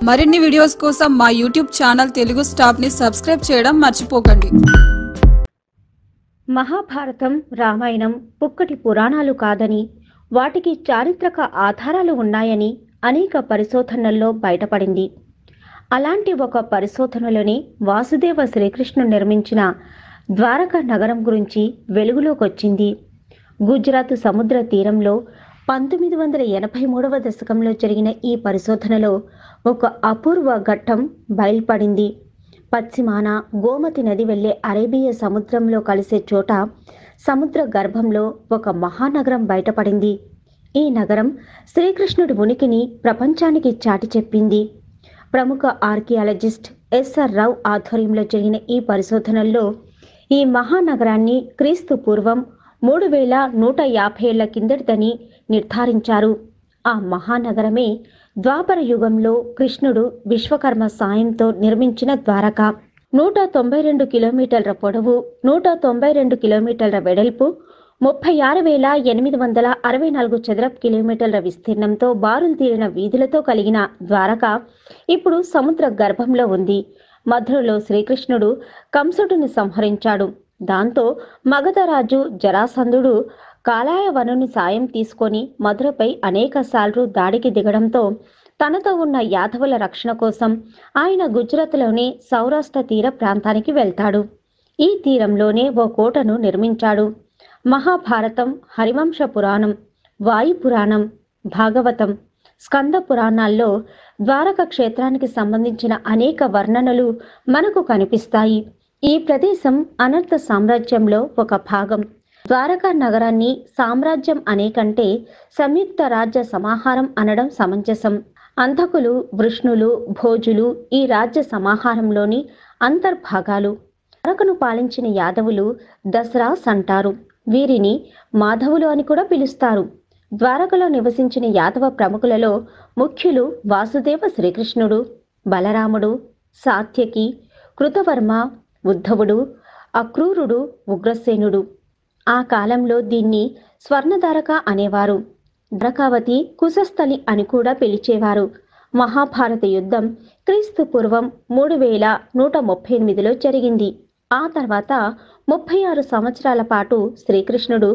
మరిన్ని వీడియోస్ కోసం మా యూట్యూబ్ ఛానల్ తెలుగు స్టాప్ ని సబ్స్క్రైబ్ చేయడం మర్చిపోకండి। మహాభారతం, రామాయణం పుక్కటి పురాణాలు కాదని, వాటికి చారిత్రక ఆధారాలు ఉన్నాయని అనేక పరిశోధనల్లో బయటపడింది। అలాంటి ఒక పరిశోధనలోని వాసుదేవ శ్రీకృష్ణుడు నిర్మించిన ద్వారకా నగరం గురించి వెలుగులోకొచ్చింది। గుజరాత్ సముద్ర తీరంలో 1983వ దశకంలో జరిగిన ఈ పరిశోధనలో ఒక అపూర్వ ఘట్టం బయల్పడింది। పశ్చిమాన గోమతి నది వెళ్లే అరేబియా సముద్రంలో కలిసే చోట సముద్ర గర్భంలో ఒక మహానగరం బయటపడింది। ఈ నగరం శ్రీకృష్ణుడి ఉనికిని ప్రపంచానికి చాటి చెప్పింది। ప్రముఖ ఆర్కియాలజిస్ట్ ఎస్ఆర్ రావు ఆధ్వర్యంలో జరిగిన ఈ పరిశోధనల్లో ఈ మహానగరాన్ని క్రీస్తు పూర్వం 3150 ఏళ్ల కిందటిదని నిర్ధారించారు। ఆ మహానగరమే ద్వాపర యుగంలో కృష్ణుడు విశ్వకర్మ సాయంతో నిర్మించిన ద్వారక। 192 కిలోమీటర్ల పొడవు, 192 కిలోమీటర్ల వెడల్పు, 36,864 చదరపు కిలోమీటర్ల విస్తీర్ణంతో బారులు తీరిన వీధులతో కలిగిన ద్వారక ఇప్పుడు సముద్ర గర్భంలో ఉంది। మధురలో శ్రీకృష్ణుడు కంసుడిని సంహరించాడు। దాంతో మగధరాజు జరాసంధుడు కాలాయవనుని సాయం తీసుకొని మధురపై అనేక సార్లు దాడికి దిగడంతో తనతో ఉన్న యాదవుల రక్షణ కోసం ఆయన గుజరాత్లోని సౌరాష్ట్ర తీర ప్రాంతానికి వెళ్తాడు। ఈ తీరంలోనే ఓ కోటను నిర్మించాడు। మహాభారతం, హరివంశ పురాణం, వాయు పురాణం, భాగవతం, స్కంద పురాణాల్లో ద్వారక క్షేత్రానికి సంబంధించిన అనేక వర్ణనలు మనకు కనిపిస్తాయి। ఈ ప్రదేశం అనర్థ సామ్రాజ్యంలో ఒక భాగం। ద్వారకా నగరాన్ని సామ్రాజ్యం అనే కంటే సంయుక్త రాజ్య సమాహారం అనడం సమంజసం। అంధకులు, వృష్ణులు, భోజులు ఈ రాజ్య సమాహారంలోని అంతర్భాగాలు। ద్వారకను పాలించిన యాదవులు దసరాస్ అంటారు। వీరిని మాధవులు అని కూడా పిలుస్తారు। ద్వారకలో నివసించిన యాదవ ప్రముఖులలో ముఖ్యులు వాసుదేవ శ్రీకృష్ణుడు, బలరాముడు, సాత్యకి, కృతవర్మ, ఉద్ధవుడు, అక్రూరుడు, ఉగ్రసేనుడు। ఆ కాలంలో దీన్ని స్వర్ణధారక అనేవారు। ద్రకావతి, కుశస్థలి అని కూడా పిలిచేవారు। మహాభారత యుద్ధం క్రీస్తు పూర్వం 3138లో జరిగింది। ఆ తర్వాత 36 సంవత్సరాల పాటు శ్రీకృష్ణుడు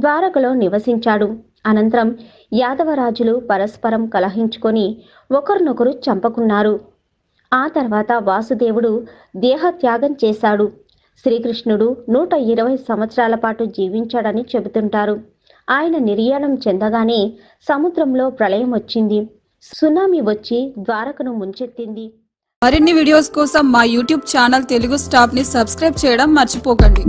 ద్వారకలో నివసించాడు। అనంతరం యాదవరాజులు పరస్పరం కలహించుకొని ఒకరినొకరు చంపుకున్నారు। ఆ తర్వాత వాసుదేవుడు దేహత్యాగం చేశాడు। శ్రీకృష్ణుడు 120 సంవత్సరాల పాటు జీవించాడని చెబుతుంటారు। ఆయన నిర్యాణం చెందగానే సముద్రంలో ప్రళయం వచ్చింది। సునామీ వచ్చి ద్వారకను ముంచెత్తింది। మరిన్ని వీడియోస్ కోసం మా యూట్యూబ్ ఛానల్ తెలుగు స్టాప్ ని సబ్స్క్రైబ్ చేయడం మర్చిపోకండి।